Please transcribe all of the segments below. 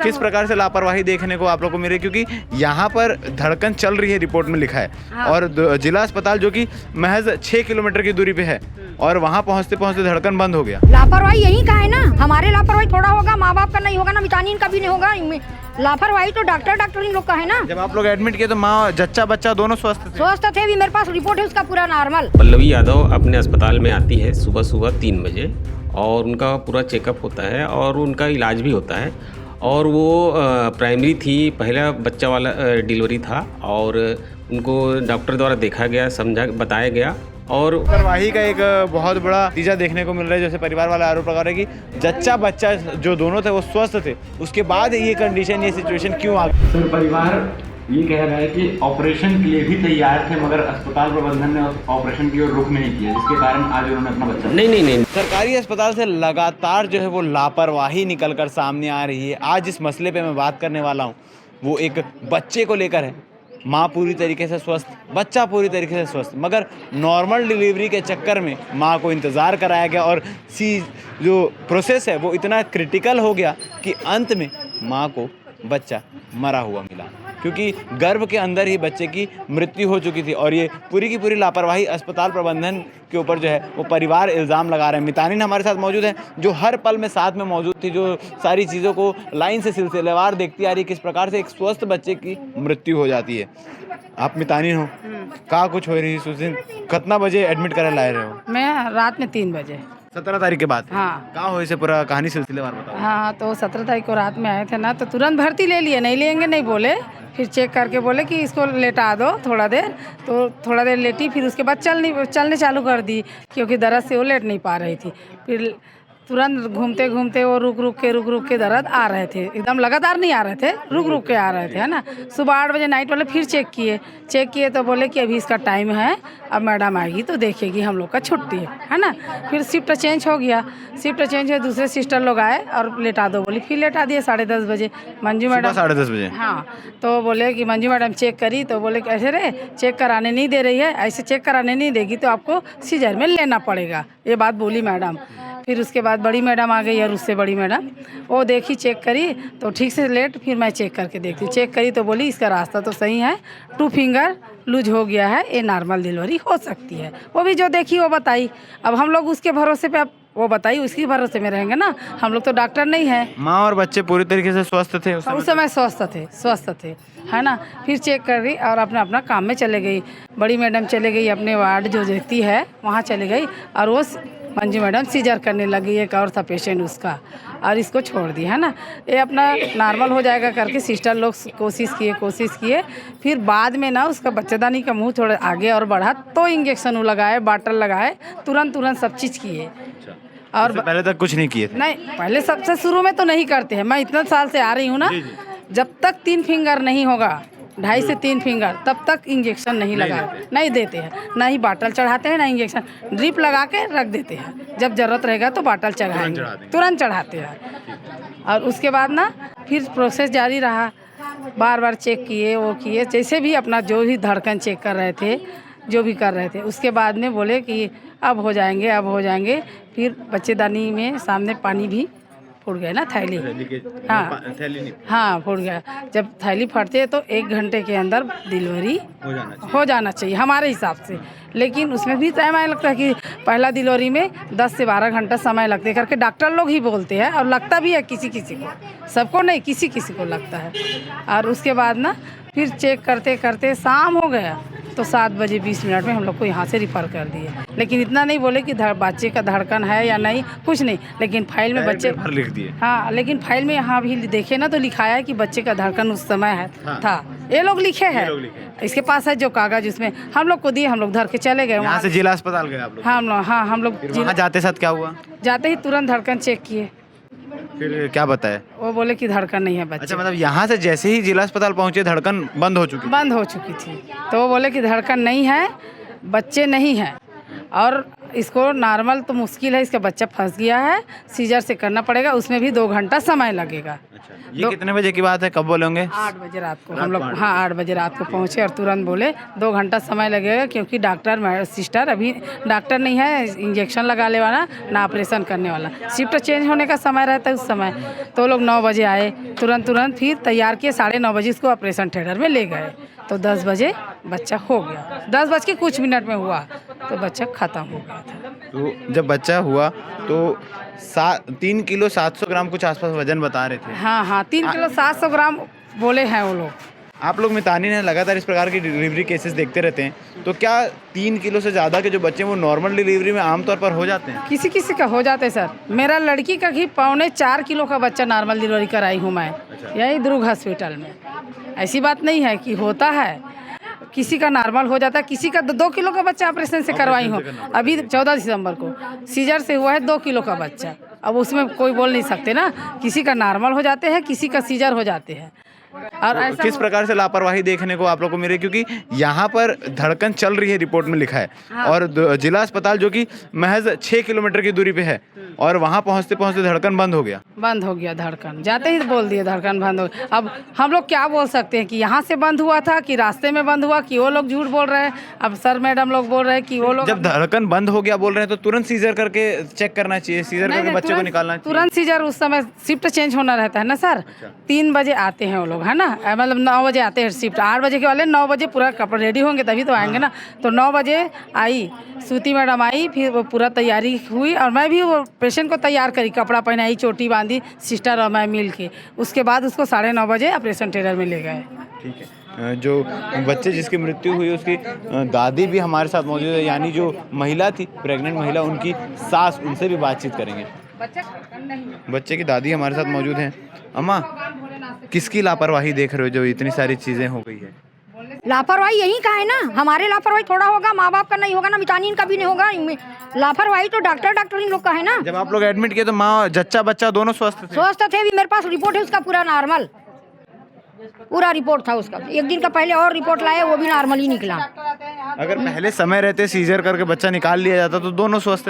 किस प्रकार से लापरवाही देखने को आप लोग को मिले, क्योंकि यहाँ पर धड़कन चल रही है, रिपोर्ट में लिखा है। हाँ। और जिला अस्पताल जो कि महज 6 किलोमीटर की दूरी पे है, और वहाँ पहुँचते पहुँचते धड़कन बंद हो गया। लापरवाही यही का है ना, हमारे लापरवाही थोड़ा होगा, माँ बाप का नहीं होगा ना, मितानिन का भी नहीं होगा। लापरवाही तो डॉक्टर इन लोग का है ना। जब आप लोग एडमिट किए तो माँ जच्चा बच्चा दोनों स्वस्थ थे भी, मेरे पास रिपोर्ट है उसका पूरा नॉर्मल। पल्लवी यादव अपने अस्पताल में आती है सुबह सुबह 3 बजे, और उनका पूरा चेकअप होता है और उनका इलाज भी होता है। और वो प्राइमरी थी, पहला बच्चा वाला डिलीवरी था, और उनको डॉक्टर द्वारा देखा गया, समझा, बताया गया। और लापरवाही का एक बहुत बड़ा नतीजा देखने को मिल रहा है। जैसे परिवार वाले आरोप लगा रहे हैं कि जच्चा बच्चा जो दोनों थे वो स्वस्थ थे, उसके बाद ये कंडीशन, ये सिचुएशन क्यों आ गई? सर, परिवार ये कह रहा है कि ऑपरेशन के लिए भी तैयार थे, मगर अस्पताल प्रबंधन ने ऑपरेशन की ओर रुख नहीं किया, जिसके कारण आज उन्होंने अपना बच्चा नहीं सरकारी अस्पताल से लगातार जो है वो लापरवाही निकल कर सामने आ रही है। आज जिस मसले पे मैं बात करने वाला हूँ वो एक बच्चे को लेकर है। माँ पूरी तरीके से स्वस्थ, बच्चा पूरी तरीके से स्वस्थ, मगर नॉर्मल डिलीवरी के चक्कर में माँ को इंतज़ार कराया गया, और जो प्रोसेस है वो इतना क्रिटिकल हो गया कि अंत में माँ को बच्चा मरा हुआ मिला, क्योंकि गर्भ के अंदर ही बच्चे की मृत्यु हो चुकी थी। और ये पूरी की पूरी लापरवाही अस्पताल प्रबंधन के ऊपर जो है वो परिवार इल्ज़ाम लगा रहे हैं। मितानिन हमारे साथ मौजूद है, जो हर पल में साथ में मौजूद थी, जो सारी चीज़ों को लाइन से सिलसिलेवार देखती आ रही, किस प्रकार से एक स्वस्थ बच्चे की मृत्यु हो जाती है। आप मितानिन हो, कहाँ कुछ हो रही उस दिन? कितना बजे एडमिट करा लाए रहे हो? मैं रात में 3 बजे। 17 तारीख के बाद? हाँ। कहाँ हो, इसे पूरा कहानी सिलसिलेवार बताओ। हाँ, तो 17 तारीख को रात में आए थे ना, तो तुरंत भर्ती ले लिए, नहीं लेंगे नहीं बोले। फिर चेक करके बोले कि इसको लेटा दो थोड़ा देर, तो थोड़ा देर लेटी, फिर उसके बाद चलने चालू कर दी, क्योंकि दर्द से वो लेट नहीं पा रही थी। फिर तुरंत घूमते घूमते वो रुक रुक के दर्द आ रहे थे, एकदम लगातार नहीं आ रहे थे, रुक के आ रहे थे, है ना। सुबह 8 बजे नाइट वाले फिर चेक किए तो बोले कि अभी इसका टाइम है, अब मैडम आएगी तो देखेगी, हम लोग का छुट्टी है ना। फिर शिफ्ट चेंज हो गया, दूसरे सिस्टर लोग आए और लेटा दो बोली, फिर लेटा दिए 10:30 बजे। मंजू मैडम 10:30 बजे? हाँ, तो बोले कि मंजू मैडम चेक करी, तो बोले कैसे रे, चेक कराने नहीं दे रही है, ऐसे चेक कराने नहीं देगी तो आपको सीजर में लेना पड़ेगा, ये बात बोली मैडम। फिर उसके बाद बड़ी मैडम आ गई, और उससे बड़ी मैडम वो देखी, चेक करी तो ठीक से लेट, फिर मैं चेक करके देखती, चेक करी तो बोली इसका रास्ता तो सही है, 2 फिंगर लूज हो गया है, ये नॉर्मल डिलीवरी हो सकती है। वो भी जो देखी वो बताई, अब हम लोग उसके भरोसे पे, अब वो बताई उसकी भरोसे में रहेंगे ना, हम लोग तो डॉक्टर नहीं है। माँ और बच्चे पूरी तरीके से स्वस्थ थे उस समय स्वस्थ थे, है ना। फिर चेक कर रही और अपना काम में चले गई। बड़ी मैडम चले गई अपने वार्ड जो देखती है वहाँ चले गई, और वो मंजू मैडम सीजर करने लगी, एक और था पेशेंट उसका, और इसको छोड़ दी, है ना। ये अपना नॉर्मल हो जाएगा करके सिस्टर लोग कोशिश किए। फिर बाद में ना उसका बच्चेदानी का मुंह थोड़ा आगे और बढ़ा, तो इंजेक्शन लगाए, बॉटल लगाए, तुरंत सब चीज़ किए। और पहले तक कुछ नहीं किए थे? नहीं, पहले सबसे शुरू में तो नहीं करते हैं। मैं इतना साल से आ रही हूँ ना, जब तक 3 फिंगर नहीं होगा, 2.5 से 3 फिंगर, तब तक इंजेक्शन नहीं नहीं देते हैं, ना ही बाटल चढ़ाते हैं, ना इंजेक्शन, ड्रिप लगा के रख देते हैं, जब ज़रूरत रहेगा तो बाटल चढ़ाएंगे, तुरंत चढ़ाते हैं। और उसके बाद ना फिर प्रोसेस जारी रहा, बार चेक किए, जैसे भी अपना जो भी धड़कन चेक कर रहे थे, जो भी कर रहे थे, उसके बाद में बोले कि अब हो जाएंगे। फिर बच्चेदानी में सामने पानी भी फूट गया ना, थैली। हाँ, फूट गया। जब थैली फटती है तो 1 घंटे के अंदर डिलीवरी हो जाना चाहिए हमारे हिसाब से, लेकिन उसमें भी टाइम लगता है कि पहला डिलीवरी में 10 से 12 घंटा समय लगते हैं करके डॉक्टर लोग ही बोलते हैं, और लगता भी है किसी को, सबको नहीं, किसी को लगता है। और उसके बाद ना फिर चेक करते शाम हो गया, तो 7 बजे 20 मिनट में हम लोग को यहाँ से रिफ़र कर दिए। लेकिन इतना नहीं बोले कि बच्चे का धड़कन है या नहीं, कुछ नहीं, लेकिन फाइल में बच्चे लिख दिए। हाँ, लेकिन फाइल में यहाँ भी देखे ना तो लिखाया है कि बच्चे का धड़कन उस समय है था। ये लोग लिखे हैं, इसके पास है जो कागज, उसमें हम लोग को दिए, हम लोग धर के चले गए। वहाँ से जिला अस्पताल गए आप लोग? हाँ, हम लोग वहाँ जाते साथ क्या हुआ? जाते ही तुरंत धड़कन चेक किए। फिर क्या बताया? वो बोले कि धड़कन नहीं है बच्चे। अच्छा, मतलब यहाँ से जैसे ही जिला अस्पताल पहुँचे धड़कन बंद हो चुकी थी? तो वो बोले कि धड़कन नहीं है, बच्चे नहीं है, और इसको नॉर्मल तो मुश्किल है, इसका बच्चा फंस गया है, सीजर से करना पड़ेगा, उसमें भी 2 घंटा समय लगेगा। ये कितने बजे की बात है, कब बोलेंगे? 8 बजे रात को हम लोग, हाँ 8 बजे रात को पहुँचे और तुरंत बोले 2 घंटा समय लगेगा, क्योंकि डॉक्टर सिस्टर अभी डॉक्टर नहीं है, इंजेक्शन लगाने वाला ना ऑपरेशन करने वाला, शिफ्ट चेंज होने का समय रहता है उस समय। तो लोग 9 बजे आए, तुरंत फिर तैयार किए, 9:30 बजे इसको ऑपरेशन थिएटर में ले गए, तो 10 बजे बच्चा हो गया, 10 बज के कुछ मिनट में हुआ तो बच्चा ख़त्म हो गया था। तो जब बच्चा हुआ तो 3 किलो 700 ग्राम कुछ आसपास वजन बता रहे थे। हाँ 3 किलो 700 ग्राम बोले हैं वो लोग। आप लोग मितानिन है, लगातार इस प्रकार की डिलीवरी केसेस देखते रहते हैं, तो क्या 3 किलो से ज़्यादा के जो बच्चे हैं वो नॉर्मल डिलीवरी में आमतौर पर हो जाते हैं? किसी किसी का हो जाता है सर। मेरा लड़की का ही 3.25 किलो का बच्चा नॉर्मल डिलीवरी कराई हूँ मैं, यही दुर्ग हॉस्पिटल में। ऐसी बात नहीं है कि होता है, किसी का नॉर्मल हो जाता है, किसी का 2 किलो का बच्चा ऑपरेशन से करवाई हूँ अभी 14 दिसंबर को, सीजर से हुआ है 2 किलो का बच्चा। अब उसमें कोई बोल नहीं सकते ना, किसी का नॉर्मल हो जाते हैं, किसी का सीजर हो जाते हैं। और ऐसा किस प्रकार से लापरवाही देखने को आप लोग को मिले, क्योंकि यहाँ पर धड़कन चल रही है, रिपोर्ट में लिखा है, और जिला अस्पताल जो कि महज 6 किलोमीटर की दूरी पे है, और वहाँ पहुँचते पहुँचते धड़कन बंद हो गया धड़कन, जाते ही बोल दिए धड़कन बंद हो गया। अब हम लोग क्या बोल सकते हैं कि यहाँ से बंद हुआ था कि रास्ते में बंद हुआ, कि वो लोग झूठ बोल रहे हैं। अब सर मैडम लोग बोल रहे हैं कि वो लोग, जब धड़कन बंद हो गया बोल रहे हैं तो तुरंत सीजर करके चेक करना चाहिए, सीजर करके बच्चे को निकालना चाहिए। तुरंत सीजर, उस समय शिफ्ट चेंज होना रहता है ना सर। 3 बजे आते हैं वो लोग, है ना, मतलब 9 बजे आते हैं शिफ्ट, 8 बजे के वाले 9 बजे पूरा कपड़ा रेडी होंगे तभी तो आएंगे ना। तो 9 बजे आई सूती मैडम आई, फिर वो पूरा तैयारी हुई, और मैं भी वो पेशेंट को तैयार करी, कपड़ा पहनाई, चोटी बांधी, सिस्टर और मैं मिल के। उसके बाद उसको 9:30 बजे ऑपरेशन थिएटर में ले गए। ठीक है। जो बच्चे जिसकी मृत्यु हुई उसकी दादी भी हमारे साथ मौजूद है, यानी जो महिला थी, प्रेग्नेंट महिला, उनकी सास, उनसे भी बातचीत करेंगे। बच्चे की दादी हमारे साथ मौजूद हैं। अम्मा, किसकी लापरवाही देख रहे हो जो इतनी सारी चीज़ें हो गई है? लापरवाही यही का है ना, हमारे लापरवाही थोड़ा होगा, माँ बाप का नहीं होगा ना, मितानिन का भी नहीं होगा। लापरवाही तो डॉक्टर इन लोग का है ना। जब आप लोग एडमिट किए तो माँ जच्चा बच्चा दोनों स्वस्थ थे? भी मेरे पास रिपोर्ट है उसका पूरा नॉर्मल, पूरा रिपोर्ट था उसका। 1 दिन का पहले और रिपोर्ट लाया, वो भी नॉर्मल ही निकला। अगर पहले समय रहते सीजर करके बच्चा निकाल लिया जाता तो दोनों स्वस्थ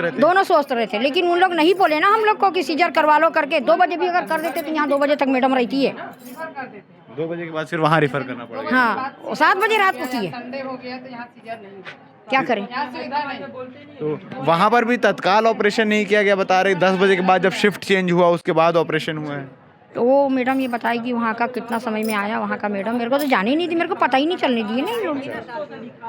रहते, लेकिन उन लोग नहीं बोले ना हम लोग को कि सीजर करवा लो करके। 2 बजे भी अगर कर देते तो यहाँ 2 बजे तक मैडम रहती है। 2 बजे के बाद फिर वहाँ रेफर करना पड़ेगा। हाँ, 7 बजे रात को किए, क्या करें। तो वहाँ पर भी तत्काल ऑपरेशन नहीं किया गया, बता रहे 10 बजे के बाद जब शिफ्ट चेंज हुआ उसके बाद ऑपरेशन हुआ है। तो वो मैडम ये बताएगी वहाँ का कितना समय में आया, वहाँ का मैडम मेरे को तो जाने ही नहीं दी, मेरे को पता ही नहीं चलने दिए नहीं लोग।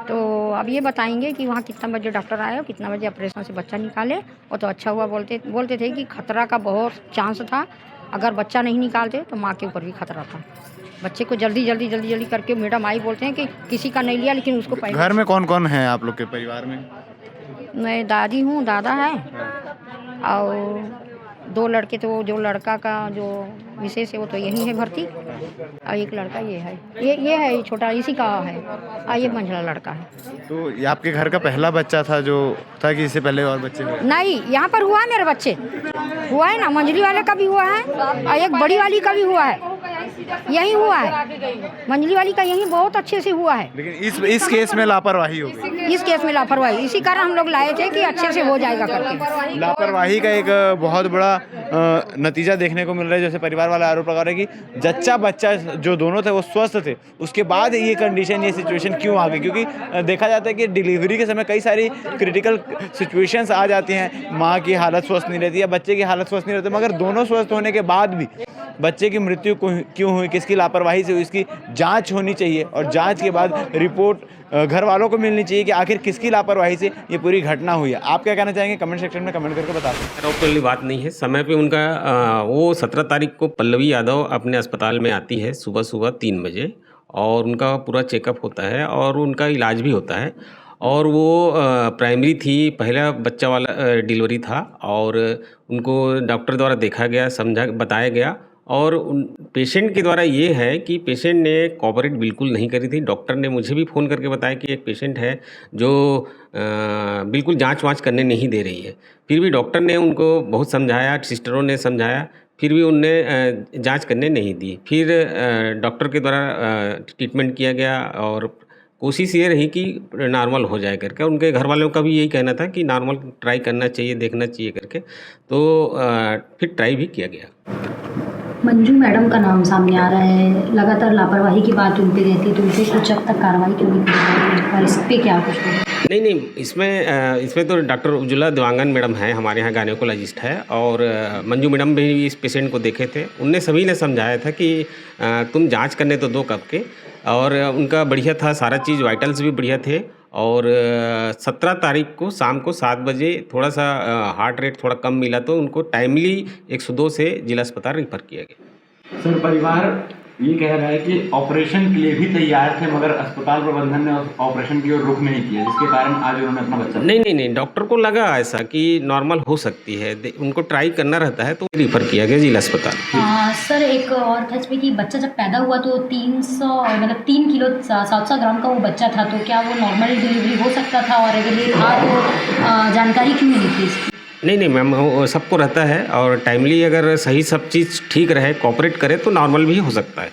तो अब ये बताएंगे कि वहाँ कितना बजे डॉक्टर आया, कितना बजे ऑपरेशन से बच्चा निकाले। वो तो अच्छा हुआ, बोलते थे कि खतरा का बहुत चांस था, अगर बच्चा नहीं निकालते तो माँ के ऊपर भी खतरा था। बच्चे को जल्दी करके मैडम आई, बोलते हैं कि किसी का नहीं लिया, लेकिन उसको पहले। घर में कौन कौन है आप लोग के परिवार में? मैं दादी हूँ, दादा है, और 2 लड़के। तो जो लड़का का जो विशेष है वो तो यही है भर्ती, और एक लड़का ये है, ये है छोटा, इसी का है, और ये मंझला लड़का है। तो ये आपके घर का पहला बच्चा था जो था कि इससे पहले और बच्चे हुए? नहीं, यहाँ पर हुआ है, मेरे बच्चे हुआ है ना, मंझली वाले का भी हुआ है और एक बड़ी वाली का भी हुआ है, यही हुआ है, मंझली वाली का यही बहुत अच्छे से हुआ है। लेकिन इस केस में लापरवाही हो गई। इस केस में लापरवाही, इसी कारण हम लोग लाए थे कि अच्छे से हो जाएगा करके। लापरवाही का एक बहुत बड़ा नतीजा देखने को मिल रहा है, जैसे परिवार वाले आरोप लगा रहे हैं कि जच्चा बच्चा जो दोनों थे वो स्वस्थ थे, उसके बाद ये कंडीशन, ये सिचुएशन क्यों आ गई? क्योंकि देखा जाता है कि डिलीवरी के समय कई सारी क्रिटिकल सिचुएशंस आ जाती हैं, माँ की हालत स्वस्थ नहीं रहती या बच्चे की हालत स्वस्थ नहीं रहती, मगर दोनों स्वस्थ होने के बाद भी बच्चे की मृत्यु क्यों हुई, किसकी लापरवाही से हुई, इसकी जांच होनी चाहिए, और जांच के बाद रिपोर्ट घर वालों को मिलनी चाहिए कि आखिर किसकी लापरवाही से ये पूरी घटना हुई है। आप क्या कहना चाहेंगे? कमेंट सेक्शन में कमेंट करके बता सकते हैं। वाली बात नहीं है, समय पे उनका वो 17 तारीख को पल्लवी यादव अपने अस्पताल में आती है सुबह 3 बजे, और उनका पूरा चेकअप होता है और उनका इलाज भी होता है। और वो प्राइमरी थी, पहला बच्चा वाला डिलीवरी था, और उनको डॉक्टर द्वारा देखा गया, बताया गया, और पेशेंट के द्वारा ये है कि पेशेंट ने कोऑपरेट बिल्कुल नहीं करी थी। डॉक्टर ने मुझे भी फ़ोन करके बताया कि एक पेशेंट है जो बिल्कुल जांच वाँच करने नहीं दे रही है। फिर भी डॉक्टर ने उनको बहुत समझाया, सिस्टरों ने समझाया, फिर भी उनने जांच करने नहीं दी। फिर डॉक्टर के द्वारा ट्रीटमेंट किया गया और कोशिश ये रही कि नॉर्मल हो जाए करके। उनके घर वालों का भी यही कहना था कि नॉर्मल ट्राई करना चाहिए, देखना चाहिए करके, तो फिर ट्राई भी किया गया। मंजू मैडम का नाम सामने आ रहा है, लगातार लापरवाही की बात उन पे रहती है, तो उन पे कुछ अब तक कार्रवाई क्यों नहीं की जा रही और इस पे क्या कुछ बोले? नहीं, इसमें तो डॉक्टर उज्ज्वला देवांगन मैडम हैं, हमारे यहाँ गायनेकोलॉजिस्ट है, और मंजू मैडम भी इस पेशेंट को देखे थे। उनने सभी ने समझाया था कि तुम जांच करने तो दो कब के, और उनका बढ़िया था, सारा चीज़ वाइटल्स भी बढ़िया थे। और 17 तारीख को शाम को 7 बजे थोड़ा सा हार्ट रेट थोड़ा कम मिला, तो उनको टाइमली 102 से जिला अस्पताल रेफर किया गया। सर, परिवार ये कह रहा है कि ऑपरेशन के लिए भी तैयार थे, मगर अस्पताल प्रबंधन ने ऑपरेशन की ओर रुख नहीं किया, जिसके कारण आज उन्होंने अपना बच्चा नहीं, डॉक्टर को लगा ऐसा कि नॉर्मल हो सकती है, उनको ट्राई करना रहता है, तो रिफ़र किया गया जिला अस्पताल। सर, एक और था इसमें कि बच्चा जब पैदा हुआ तो 3 किलो 700 ग्राम का वो बच्चा था, तो क्या वो नॉर्मल डिलीवरी हो सकता था, और अगर ये था तो जानकारी क्यों नहीं थी इसकी? नहीं मैम, वो सबको रहता है, और टाइमली अगर सही सब चीज़ ठीक रहे, कोऑपरेट करे, तो नॉर्मल भी हो सकता है।